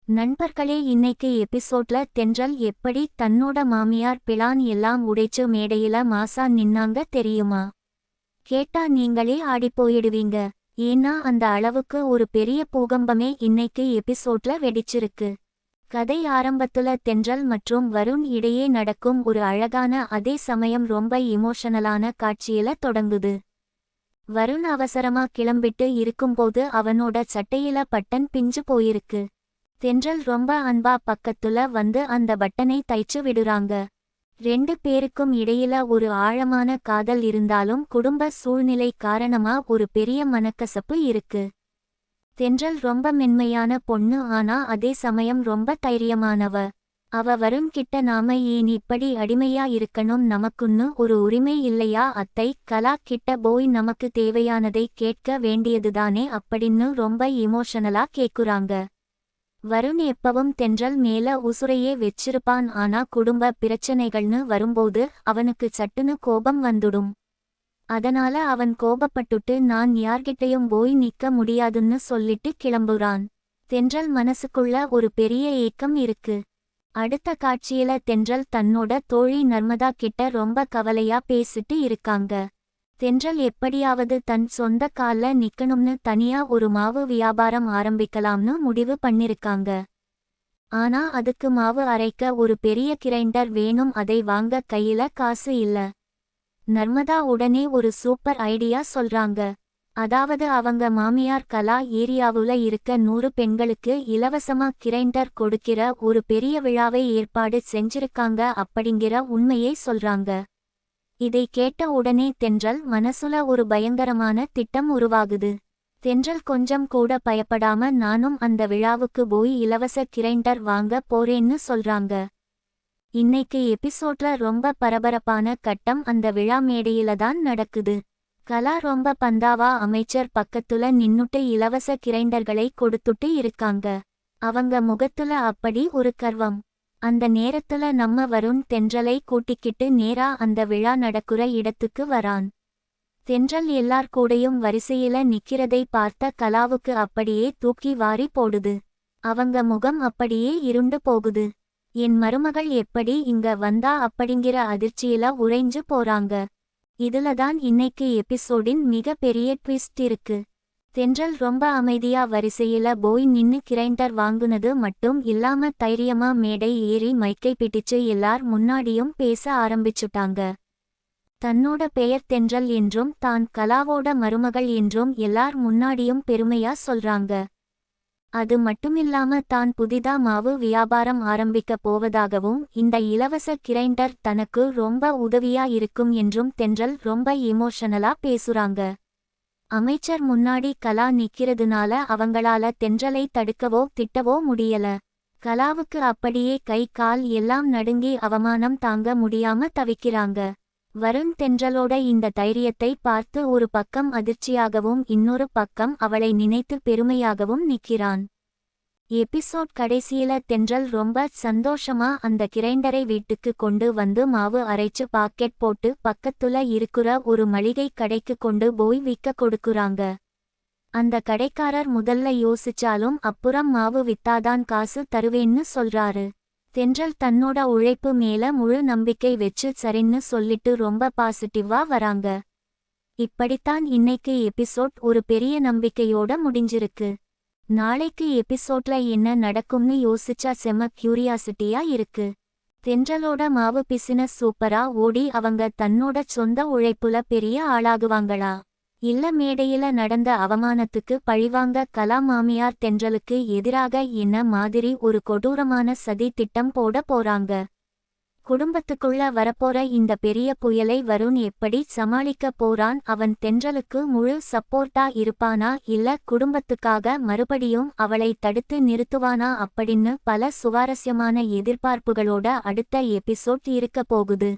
நண்பர்களே, இன்னைக்கு எபிசோட்ல தென்றல் எப்படி தன்னோட மாமியார் பிளான் எல்லாம் உடைச்சு மேடையில மாசா நின்னாங்க தெரியுமா? கேட்டா நீங்களே ஆடிப்போயிடுவீங்க. ஏன்னா அந்த அளவுக்கு ஒரு பெரிய பூகம்பமே இன்னைக்கு எபிசோட்ல வெடிச்சிருக்கு. கதை ஆரம்பத்துல தென்றல் மற்றும் வருண் இடையே நடக்கும் ஒரு அழகான அதே சமயம் ரொம்ப இமோஷனலான காட்சியில தொடங்குது. வருண் அவசரமா கிளம்பிட்டு இருக்கும்போது அவனோட சட்டையில பட்டன் பிஞ்சு போயிருக்கு. தென்றல் ரொம்ப அன்பா பக்கத்துல வந்து அந்த பட்டனை தைச்சு விடுறாங்க. 2 பேருக்கும் இடையில ஒரு ஆழமான காதல் இருந்தாலும் குடும்ப சூழ்நிலை காரணமா ஒரு பெரிய மனக்கசப்பு இருக்கு. தென்றல் ரொம்ப மென்மையான பொண்ணு, ஆனா அதே சமயம் ரொம்ப தைரியமானவ. அவ வருண் கிட்ட நாம ஏன் இப்படி அடிமையா இருக்கணும், நமக்குன்னு ஒரு உரிமை இல்லையா அத்தை, கலா கிட்ட போய் நமக்கு தேவையானதை கேட்க வேண்டியதுதானே அப்படின்னு ரொம்ப இமோஷனலா கேக்குறாங்க. வருண் எப்பவும் தென்றல் மேல உசுரையே வெச்சிருப்பான், ஆனா குடும்ப பிரச்சனைகள்னு வரும்போது அவனுக்கு சட்டுன்னு கோபம் வந்துடும். அதனால அவன் கோபப்பட்டுட்டு நான் யார்கிட்டயும் போய் நிக்க முடியாதுன்னு சொல்லிட்டு கிளம்புறான். தென்றல் மனசுக்குள்ள ஒரு பெரிய ஏக்கம் இருக்கு. அடுத்த காட்சியில தென்றல் தன்னோட தோழி நர்மதா கிட்ட ரொம்ப கவலையா பேசிட்டு இருக்காங்க. தென்றல் எப்படியாவது தன் சொந்த கால்ல நிக்கணும்னு தனியா ஒரு மாவு வியாபாரம் ஆரம்பிக்கலாம்னு முடிவு பண்ணிருக்காங்க. ஆனா அதுக்கு மாவு அரைக்க ஒரு பெரிய கிரைண்டர் வேணும், அதை வாங்க கையில காசு இல்ல. நர்மதா உடனே ஒரு சூப்பர் ஐடியா சொல்றாங்க. அதாவது அவங்க மாமியார் கலா ஏரியாவுல இருக்க 100 பெண்களுக்கு இலவசமா கிரைண்டர் கொடுக்கிற ஒரு பெரிய விழாவை ஏற்பாடு செஞ்சிருக்காங்க அப்படிங்கிற உண்மையை சொல்றாங்க. இதை கேட்ட உடனே தென்றல் மனசுல ஒரு பயங்கரமான திட்டம் உருவாகுது. தென்றல் கொஞ்சம் கூட பயப்படாம நானும் அந்த விழாவுக்கு போய் இலவச கிரைண்டர் வாங்க போறேன்னு சொல்றாங்க. இன்னைக்கு எபிசோட்ல ரொம்ப பரபரப்பான கட்டம் அந்த விழா மேடையில தான் நடக்குது. கலா ரொம்ப பந்தாவா அமைச்சர் பக்கத்துல நின்னுட்டு இலவச கிரைண்டர்களை கொடுத்துட்டு இருக்காங்க. அவங்க முகத்துல அப்படி ஒரு கர்வம். அந்த நேரத்துல நம்ம வருண் தென்றலை கூட்டிக்கிட்டு நேரா அந்த விழா நடக்குற இடத்துக்கு வரான். தென்றல் எல்லார் கூடயும் வரிசையில நிக்கிறதை பார்த்த கலாவுக்கு அப்படியே தூக்கி வாரி போடுது. அவங்க முகம் அப்படியே இருண்டு போகுது. என் மருமகள் எப்படி இங்க வந்தா அப்படிங்கிற அதிர்ச்சியில உறைஞ்சு போறாங்க. இதுலதான் இன்னைக்கு எபிசோடின் மிக பெரிய ட்விஸ்ட் இருக்கு. தென்றல் ரொம்ப அமைதியா வரிசையில போய் நின்னு கிரைண்டர் வாங்குனது மட்டும் இல்லாம தைரியமா மேடை ஏறி மைக்கை பிடிச்சு எல்லார் முன்னாடியும் பேச ஆரம்பிச்சுட்டாங்க. தன்னோட பெயர் தென்றல் என்றும் தான் கலாவோட மருமகள் என்றும் எல்லார் முன்னாடியும் பெருமையா சொல்றாங்க. அது மட்டுமில்லாம தான் புதிதா மாவு வியாபாரம் ஆரம்பிக்க போவதாகவும் இந்த இலவச கிரைண்டர் தனக்கு ரொம்ப உதவியா இருக்கும் என்றும் தென்றல் ரொம்ப எமோஷனலா பேசுறாங்க. அமைச்சர் முன்னாடி கலா நிக்கிறதுனால அவங்களால தென்றலை தடுக்கவோ திட்டவோ முடியல. கலாவுக்கு அப்படியே கை கால் எல்லாம் நடுங்கி அவமானம் தாங்க முடியாம தவிக்கிறாங்க. வருண் தென்றலோட இந்த தைரியத்தை பார்த்து ஒரு பக்கம் அதிர்ச்சியாகவும் இன்னொரு பக்கம் அவளை நினைத்து பெருமையாகவும் நிற்கிறான். எபிசோட் கடைசியில தென்றல் ரொம்ப சந்தோஷமா அந்த கிரைண்டரை வீட்டுக்கு கொண்டு வந்து மாவு அரைச்சு பாக்கெட் போட்டு பக்கத்துல இருக்கிற ஒரு மளிகை கடைக்கு கொண்டு போய் விற்க கொடுக்குறாங்க. அந்த கடைக்காரர் முதல்ல யோசிச்சாலும் அப்புறம் மாவு வித்தாதான் காசு தருவேன்னு சொல்றாரு. தென்றல் தன்னோட உழைப்பு மேல முழு நம்பிக்கை வச்சு சரின்னு சொல்லிட்டு ரொம்ப பாசிட்டிவா வராங்க. இப்படித்தான் இன்னைக்கு எபிசோட் ஒரு பெரிய நம்பிக்கையோட முடிஞ்சிருக்கு. நாளைக்கு எபிசோட்ல என்ன நடக்கும்னு யோசிச்சா செம கியூரியாசிட்டியா இருக்கு. தென்றலோட மாவு பிசினஸ் சூப்பரா ஓடி அவங்க தன்னோட சொந்த உழைப்புல பெரிய ஆளாகுவாங்களா, இல்ல மேடையில நடந்த அவமானத்துக்கு பழிவாங்க கலா மாமியார் தென்றலுக்கு எதிராக என்ன மாதிரி ஒரு கொடூரமான சதி திட்டம் போட போறாங்க? குடும்பத்துக்குள்ள வரப்போற இந்த பெரிய புயலை வருண் எப்படி சமாளிக்க போறான்? அவன் தென்றலுக்கு முழு சப்போர்ட்டா இருப்பானா, இல்ல குடும்பத்துக்காக மறுபடியும் அவளை தடுத்து நிறுத்துவானா அப்படின்னு பல சுவாரஸ்யமான எதிர்பார்ப்புகளோட அடுத்த எபிசோட் இருக்க போகுது.